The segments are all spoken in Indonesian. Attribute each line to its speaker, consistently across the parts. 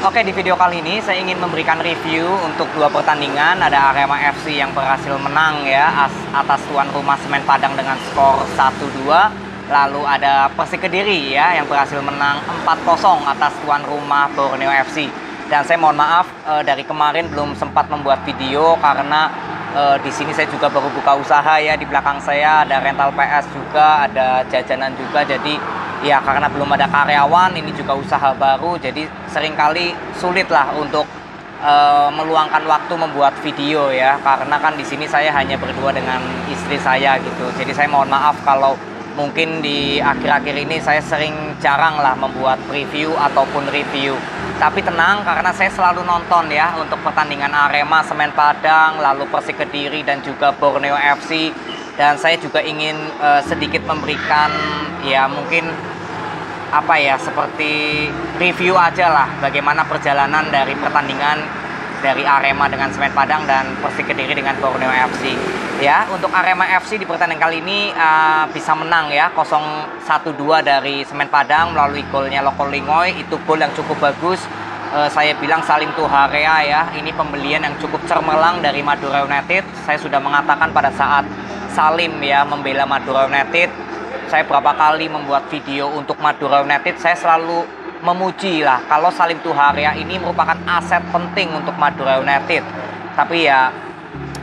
Speaker 1: Oke, di video kali ini saya ingin memberikan review untuk dua pertandingan. Ada Arema FC yang berhasil menang ya atas tuan rumah Semen Padang dengan skor 1-2. Lalu ada Persik Kediri ya yang berhasil menang 4-0 atas tuan rumah Borneo FC. Dan saya mohon maaf dari kemarin belum sempat membuat video karena di sini saya juga baru buka usaha ya. Di belakang saya ada rental PS juga, ada jajanan juga. Jadi ya karena belum ada karyawan, ini juga usaha baru, jadi seringkali sulit lah untuk meluangkan waktu membuat video ya, karena kan di sini saya hanya berdua dengan istri saya gitu. Jadi saya mohon maaf kalau mungkin di akhir-akhir ini saya jarang lah membuat review ataupun review. Tapi tenang, karena saya selalu nonton ya untuk pertandingan Arema, Semen Padang, lalu Persik Kediri dan juga Borneo FC. Dan saya juga ingin sedikit memberikan ya mungkin apa ya, seperti review aja lah bagaimana perjalanan dari pertandingan dari Arema dengan Semen Padang dan Persik Kediri dengan Borneo FC. Ya, untuk Arema FC di pertandingan kali ini bisa menang ya 0-1-2 dari Semen Padang melalui golnya Loko Lingoy. Itu gol yang cukup bagus. Saya bilang Salim Tuharea ya, ini pembelian yang cukup cemerlang dari Madura United. Saya sudah mengatakan pada saat Salim ya membela Madura United, saya berapa kali membuat video untuk Madura United, saya selalu memuji lah kalau Salim Tuharea ini merupakan aset penting untuk Madura United. Tapi ya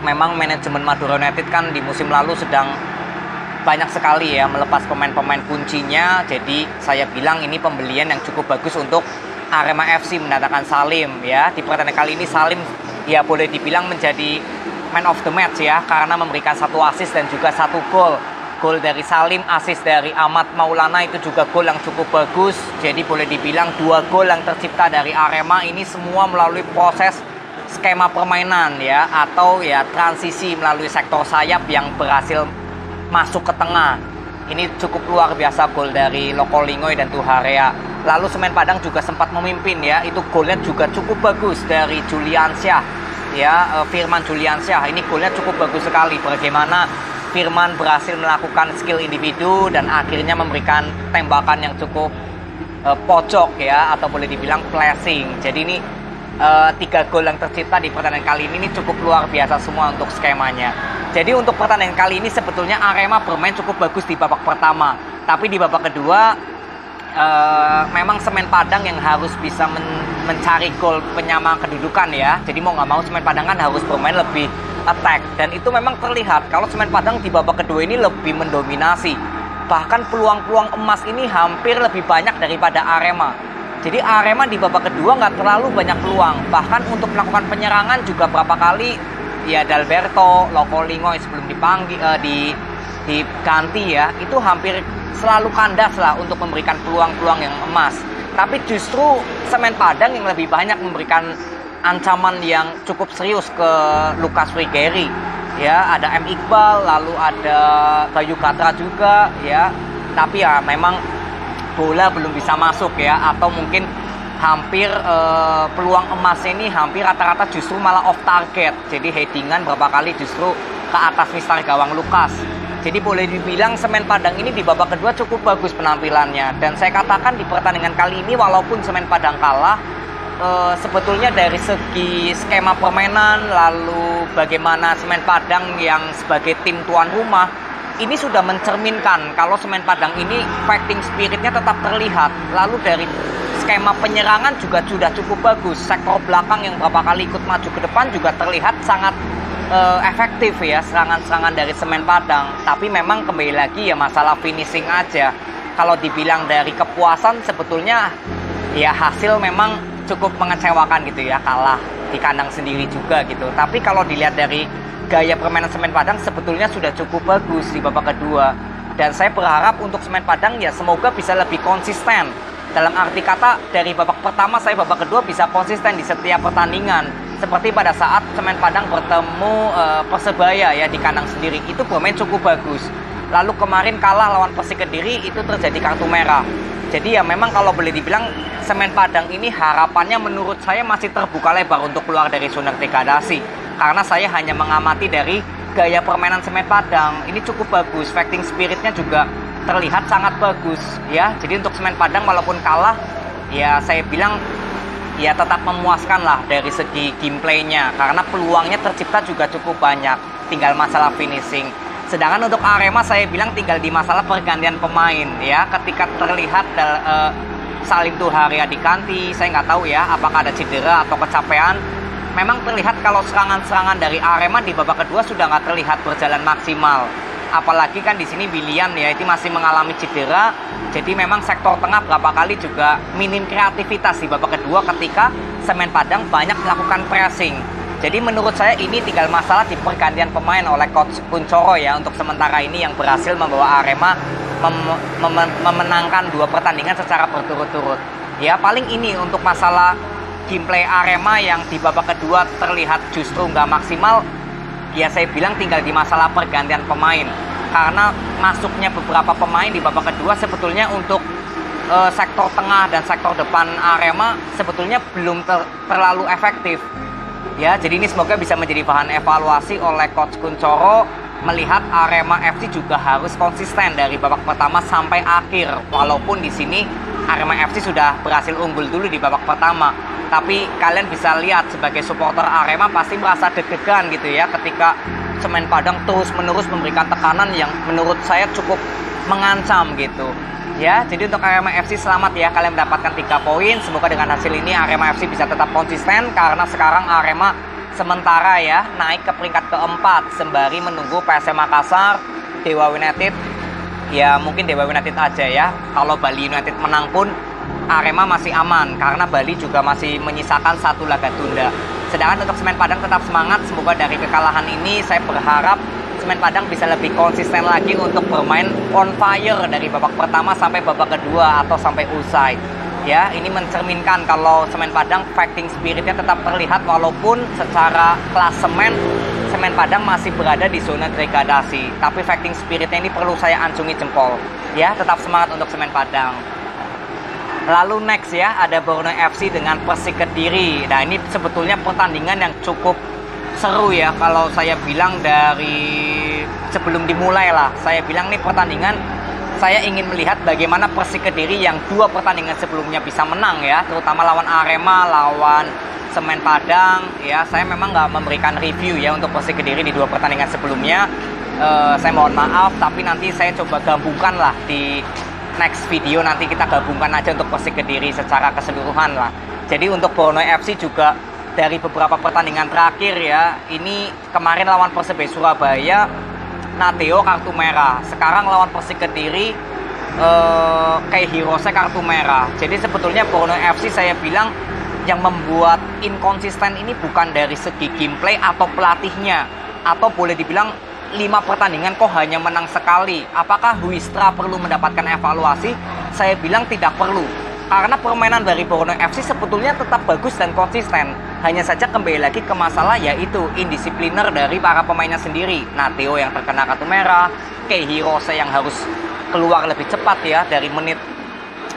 Speaker 1: memang manajemen Madura United kan di musim lalu sedang banyak sekali ya melepas pemain-pemain kuncinya. Jadi saya bilang ini pembelian yang cukup bagus untuk Arema FC mendatangkan Salim ya. Di pertandingan kali ini Salim ya boleh dibilang menjadi man of the match ya, karena memberikan 1 assist dan juga 1 gol. Gol dari Salim, assist dari Ahmad Maulana itu juga gol yang cukup bagus. Jadi boleh dibilang 2 gol yang tercipta dari Arema ini semua melalui proses skema permainan ya, atau ya transisi melalui sektor sayap yang berhasil masuk ke tengah. Ini cukup luar biasa gol dari Loko Lingoy dan Tuharea. Lalu Semen Padang juga sempat memimpin ya, itu golnya juga cukup bagus dari Juliansyah ya, Firman Juliansyah. Ini golnya cukup bagus sekali, bagaimana Firman berhasil melakukan skill individu dan akhirnya memberikan tembakan yang cukup pojok ya, atau boleh dibilang flashing. Jadi ini 3 gol yang tercipta di pertandingan kali ini cukup luar biasa semua untuk skemanya. Jadi untuk pertandingan kali ini sebetulnya Arema bermain cukup bagus di babak pertama, tapi di babak kedua memang Semen Padang yang harus bisa mencari gol penyama kedudukan ya. Jadi mau nggak mau Semen Padang kan harus bermain lebih attack, dan itu memang terlihat kalau Semen Padang di babak kedua ini lebih mendominasi. Bahkan peluang-peluang emas ini hampir lebih banyak daripada Arema. Jadi Arema di babak kedua nggak terlalu banyak peluang. Bahkan untuk melakukan penyerangan juga berapa kali ya, Dalberto, Loko Lingoy sebelum dipanggil diganti ya, itu hampir selalu kandas lah untuk memberikan peluang-peluang yang emas. Tapi justru Semen Padang yang lebih banyak memberikan ancaman yang cukup serius ke Lucas Frigeri ya. Ada M. Iqbal, lalu ada Bayu Gatra juga ya. Tapi ya memang bola belum bisa masuk ya, atau mungkin hampir peluang emasnya ini hampir rata-rata justru malah off target. Jadi headingan berapa kali justru ke atas mistar gawang Lukas. Jadi boleh dibilang Semen Padang ini di babak kedua cukup bagus penampilannya. Dan saya katakan di pertandingan kali ini walaupun Semen Padang kalah, sebetulnya dari segi skema permainan, lalu bagaimana Semen Padang yang sebagai tim tuan rumah ini sudah mencerminkan kalau Semen Padang ini fighting spiritnya tetap terlihat. Lalu dari skema penyerangan juga sudah cukup bagus. Sektor belakang yang berapa kali ikut maju ke depan juga terlihat sangat efektif ya, serangan-serangan dari Semen Padang. Tapi memang kembali lagi ya masalah finishing aja. Kalau dibilang dari kepuasan sebetulnya ya hasil memang cukup mengecewakan gitu ya, kalah di kandang sendiri juga gitu. Tapi kalau dilihat dari gaya permainan Semen Padang sebetulnya sudah cukup bagus di babak kedua. Dan saya berharap untuk Semen Padang ya semoga bisa lebih konsisten. Dalam arti kata dari babak pertama saya babak kedua bisa konsisten di setiap pertandingan. Seperti pada saat Semen Padang bertemu Persebaya ya di kandang sendiri, itu bermain cukup bagus. Lalu kemarin kalah lawan Persik Kediri itu terjadi kartu merah. Jadi ya memang kalau boleh dibilang Semen Padang ini harapannya menurut saya masih terbuka lebar untuk keluar dari zona degradasi. Karena saya hanya mengamati dari gaya permainan Semen Padang ini cukup bagus, fighting spiritnya juga terlihat sangat bagus ya. Jadi untuk Semen Padang walaupun kalah ya saya bilang ya tetap memuaskan lah dari segi gameplaynya, karena peluangnya tercipta juga cukup banyak, tinggal masalah finishing. Sedangkan untuk Arema saya bilang tinggal di masalah pergantian pemain ya, ketika terlihat Salim Tuhari Adikanti, saya nggak tahu ya apakah ada cedera atau kecapean. Memang terlihat kalau serangan-serangan dari Arema di babak kedua sudah nggak terlihat berjalan maksimal. Apalagi kan di sini Willian ya itu masih mengalami cedera. Jadi memang sektor tengah berapa kali juga minim kreativitas di babak kedua ketika Semen Padang banyak melakukan pressing. Jadi menurut saya ini tinggal masalah di pergantian pemain oleh Coach Kunchoro ya untuk sementara ini yang berhasil membawa Arema memenangkan 2 pertandingan secara berturut-turut. Ya paling ini untuk masalah gameplay Arema yang di babak kedua terlihat justru nggak maksimal, ya saya bilang tinggal di masalah pergantian pemain. Karena masuknya beberapa pemain di babak kedua sebetulnya untuk sektor tengah dan sektor depan Arema sebetulnya belum terlalu efektif. Ya, jadi ini semoga bisa menjadi bahan evaluasi oleh Coach Kunchoro, melihat Arema FC juga harus konsisten dari babak pertama sampai akhir. Walaupun di sini Arema FC sudah berhasil unggul dulu di babak pertama, tapi kalian bisa lihat sebagai supporter Arema pasti merasa deg-degan gitu ya ketika Semen Padang terus-menerus memberikan tekanan yang menurut saya cukup mengancam gitu. Ya, jadi untuk Arema FC selamat ya, kalian mendapatkan 3 poin. Semoga dengan hasil ini Arema FC bisa tetap konsisten, karena sekarang Arema sementara ya naik ke peringkat keempat sembari menunggu PSM Makassar, Dewa United. Ya mungkin Dewa United aja ya. Kalau Bali United menang pun Arema masih aman karena Bali juga masih menyisakan 1 laga tunda. Sedangkan untuk Semen Padang tetap semangat. Semoga dari kekalahan ini saya berharap Semen Padang bisa lebih konsisten lagi untuk bermain on fire dari babak pertama sampai babak kedua atau sampai usai. Ya, ini mencerminkan kalau Semen Padang fighting spiritnya tetap terlihat walaupun secara klasemen Semen Padang masih berada di zona degradasi. Tapi fighting spiritnya ini perlu saya acungi jempol. Ya, tetap semangat untuk Semen Padang. Lalu next ya, ada Borneo FC dengan Persik Kediri. Nah, ini sebetulnya pertandingan yang cukup seru ya kalau saya bilang dari sebelum dimulai lah. Saya bilang nih pertandingan saya ingin melihat bagaimana Persik Kediri yang 2 pertandingan sebelumnya bisa menang ya, terutama lawan Arema, lawan Semen Padang ya. Saya memang nggak memberikan review ya untuk Persik Kediri di 2 pertandingan sebelumnya. Saya mohon maaf, tapi nanti saya coba gabungkan lah di next video, nanti kita gabungkan aja untuk Persik Kediri secara keseluruhan lah. Jadi untuk Borneo FC juga dari beberapa pertandingan terakhir ya, ini kemarin lawan Persebaya Surabaya Nateo kartu merah, sekarang lawan Persik Kediri kayak Hirose kartu merah. Jadi sebetulnya Borneo FC saya bilang yang membuat inkonsisten ini bukan dari segi gameplay atau pelatihnya, atau boleh dibilang 5 pertandingan kok hanya menang sekali. Apakah Huistra perlu mendapatkan evaluasi? Saya bilang tidak perlu. Karena permainan dari Borneo FC sebetulnya tetap bagus dan konsisten. Hanya saja kembali lagi ke masalah yaitu indisipliner dari para pemainnya sendiri. Nateo yang terkena kartu merah, Kei Hirose yang harus keluar lebih cepat ya, dari menit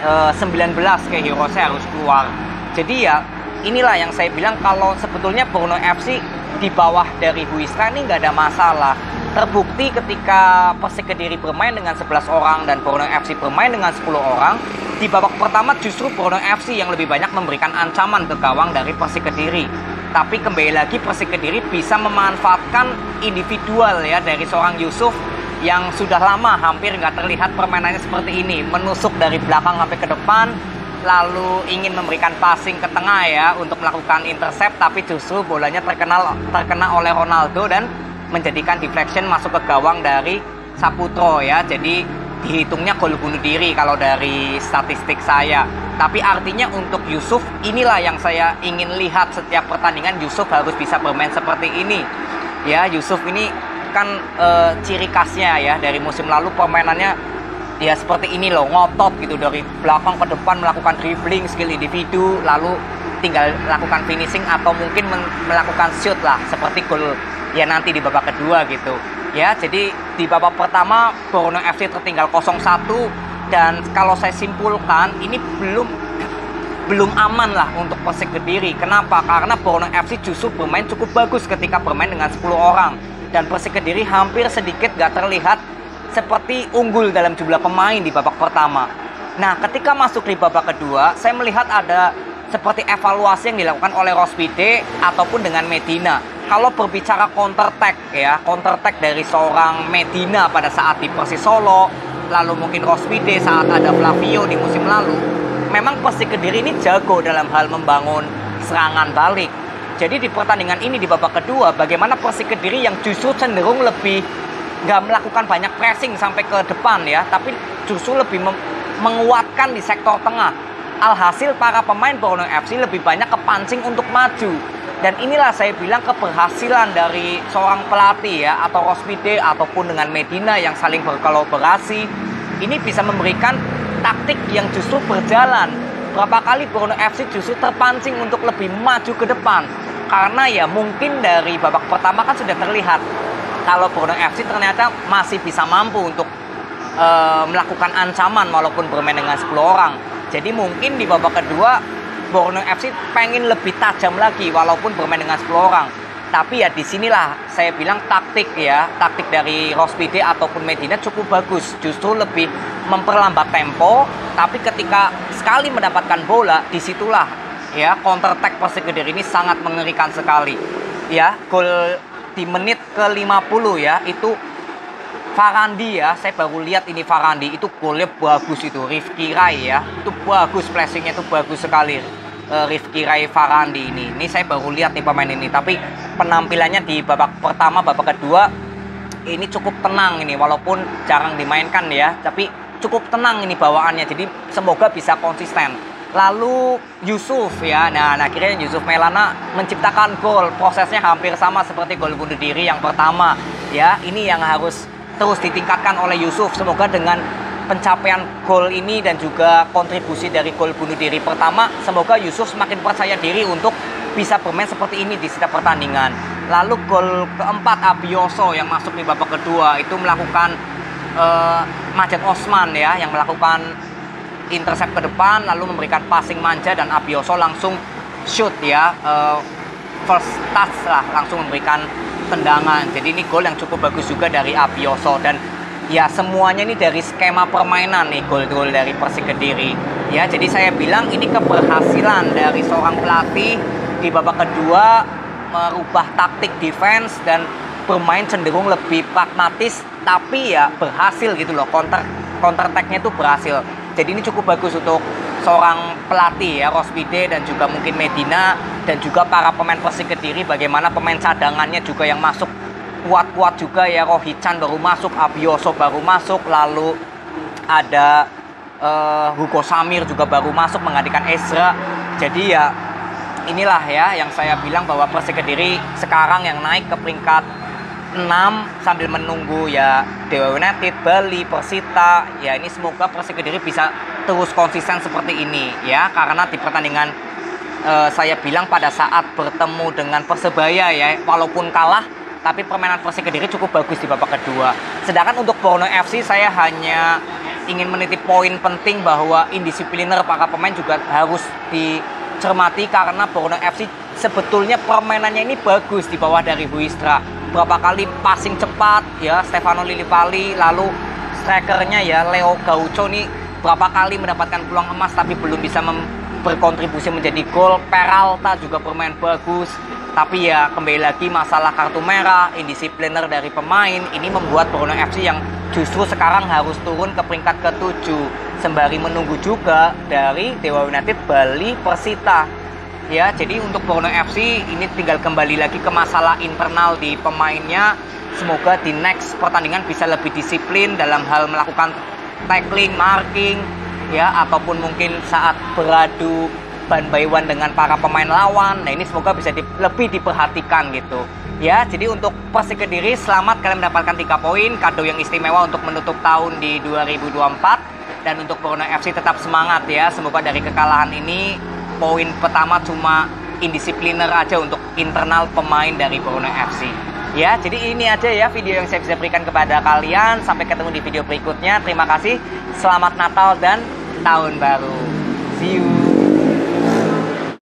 Speaker 1: 19 Kei Hirose harus keluar. Jadi ya inilah yang saya bilang kalau sebetulnya Borneo FC di bawah dari Huistra ini nggak ada masalah. Terbukti ketika Persik Kediri bermain dengan 11 orang dan Borneo FC bermain dengan 10 orang, di babak pertama justru Borneo FC yang lebih banyak memberikan ancaman ke gawang dari Persik Kediri. Tapi kembali lagi Persik Kediri bisa memanfaatkan individual ya dari seorang Yusuf yang sudah lama hampir nggak terlihat permainannya seperti ini, menusuk dari belakang sampai ke depan, lalu ingin memberikan passing ke tengah ya untuk melakukan intercept, tapi justru bolanya terkena oleh Ronaldo dan menjadikan deflection masuk ke gawang dari Saputro ya. Jadi dihitungnya gol bunuh diri kalau dari statistik saya. Tapi artinya untuk Yusuf, inilah yang saya ingin lihat setiap pertandingan. Yusuf harus bisa bermain seperti ini ya. Yusuf ini kan ciri khasnya ya dari musim lalu, permainannya ya seperti ini loh, ngotot gitu dari belakang ke depan, melakukan dribbling, skill individu, lalu tinggal lakukan finishing atau mungkin melakukan shoot lah seperti gol ya nanti di babak kedua gitu ya. Jadi di babak pertama Borneo FC tertinggal 0-1, dan kalau saya simpulkan ini belum aman lah untuk Persik Kediri. Kenapa? Karena Borneo FC justru bermain cukup bagus ketika bermain dengan 10 orang, dan Persik Kediri hampir sedikit gak terlihat seperti unggul dalam jumlah pemain di babak pertama. Nah ketika masuk di babak kedua, saya melihat ada seperti evaluasi yang dilakukan oleh Rospide ataupun dengan Medina. Kalau berbicara counter attack ya, counter attack dari seorang Medina pada saat di Persis Solo, lalu mungkin Rospide saat ada Flavio di musim lalu, memang Persik Kediri ini jago dalam hal membangun serangan balik. Jadi di pertandingan ini di babak kedua, bagaimana Persik Kediri yang justru cenderung lebih nggak melakukan banyak pressing sampai ke depan ya, tapi justru lebih menguatkan di sektor tengah. Alhasil para pemain Borneo FC lebih banyak kepancing untuk maju. Dan inilah saya bilang keberhasilan dari seorang pelatih ya, atau Rospide ataupun dengan Medina yang saling berkolaborasi. Ini bisa memberikan taktik yang justru berjalan. Berapa kali Borneo FC justru terpancing untuk lebih maju ke depan. Karena ya mungkin dari babak pertama kan sudah terlihat kalau Borneo FC ternyata masih bisa mampu untuk melakukan ancaman walaupun bermain dengan 10 orang. Jadi mungkin di babak kedua Borneo FC pengen lebih tajam lagi walaupun bermain dengan 10 orang. Tapi ya disinilah saya bilang taktik dari Rospide ataupun Medina cukup bagus. Justru lebih memperlambat tempo. Tapi ketika sekali mendapatkan bola, disitulah ya counter attack Persik Kediri ini sangat mengerikan sekali. Ya, gol di menit ke-50 ya, itu Farandi ya, saya baru lihat ini Farandi, itu golnya bagus itu, Rifki Rai ya, itu bagus, flashingnya itu bagus sekali. Rifki Rai Farandi ini saya baru lihat nih pemain ini, tapi penampilannya di babak pertama, babak kedua ini cukup tenang ini, walaupun jarang dimainkan ya, tapi cukup tenang ini bawaannya, jadi semoga bisa konsisten. Lalu Yusuf ya, nah akhirnya Yusuf Maulana menciptakan gol, prosesnya hampir sama seperti gol bunuh diri yang pertama ya, ini yang harus terus ditingkatkan oleh Yusuf. Semoga dengan pencapaian gol ini dan juga kontribusi dari gol bunuh diri pertama, semoga Yusuf semakin percaya diri untuk bisa bermain seperti ini di setiap pertandingan. Lalu gol keempat Abioso yang masuk di babak kedua itu melakukan Majid Osman ya, yang melakukan intercept ke depan lalu memberikan passing manja dan Abioso langsung shoot ya, first touch lah, langsung memberikan tendangan. Jadi ini gol yang cukup bagus juga dari Abioso, dan ya semuanya ini dari skema permainan nih gol-gol dari Persik Kediri ya. Jadi saya bilang ini keberhasilan dari seorang pelatih di babak kedua merubah taktik defense dan bermain cenderung lebih pragmatis, tapi ya berhasil gitu loh, counter attack-nya itu berhasil. Jadi ini cukup bagus untuk seorang pelatih ya, Rospide dan juga mungkin Medina dan juga para pemain Persik Kediri, bagaimana pemain cadangannya juga yang masuk kuat-kuat juga ya. Rohichan baru masuk, Abioso baru masuk, lalu ada Hugo Samir juga baru masuk menggantikan Ezra. Jadi ya inilah ya yang saya bilang bahwa Persik Kediri sekarang yang naik ke peringkat 6 sambil menunggu ya Dewa United, Bali, Persita. Ya ini semoga Persik Kediri bisa terus konsisten seperti ini ya, karena di pertandingan saya bilang pada saat bertemu dengan Persebaya ya, walaupun kalah tapi permainan Persik Kediri cukup bagus di babak kedua. Sedangkan untuk Borneo FC saya hanya ingin menitip poin penting bahwa indisipliner para pemain juga harus dicermati, karena Borneo FC sebetulnya permainannya ini bagus di bawah dari Huistra. Berapa kali passing cepat ya Stefano Lillipali, lalu strikernya ya Leo Gaucho nih berapa kali mendapatkan peluang emas tapi belum bisa berkontribusi menjadi gol. Peralta juga bermain bagus, tapi ya kembali lagi masalah kartu merah, indisipliner dari pemain ini membuat Borneo FC yang justru sekarang harus turun ke peringkat ke-7 sembari menunggu juga dari Dewa United, Bali, Persita. Ya, jadi untuk Borneo FC ini tinggal kembali lagi ke masalah internal di pemainnya. Semoga di next pertandingan bisa lebih disiplin dalam hal melakukan tackling, marking ya, ataupun mungkin saat beradu one by one dengan para pemain lawan. Nah, ini semoga bisa lebih diperhatikan gitu. Ya, jadi untuk Persik Kediri selamat kalian mendapatkan 3 poin, kado yang istimewa untuk menutup tahun di 2024. Dan untuk Borneo FC tetap semangat ya. Semoga dari kekalahan ini poin pertama cuma indisipliner aja untuk internal pemain dari Borneo FC. Ya, jadi ini aja ya video yang saya bisa berikan kepada kalian. Sampai ketemu di video berikutnya. Terima kasih. Selamat Natal dan Tahun Baru. See you.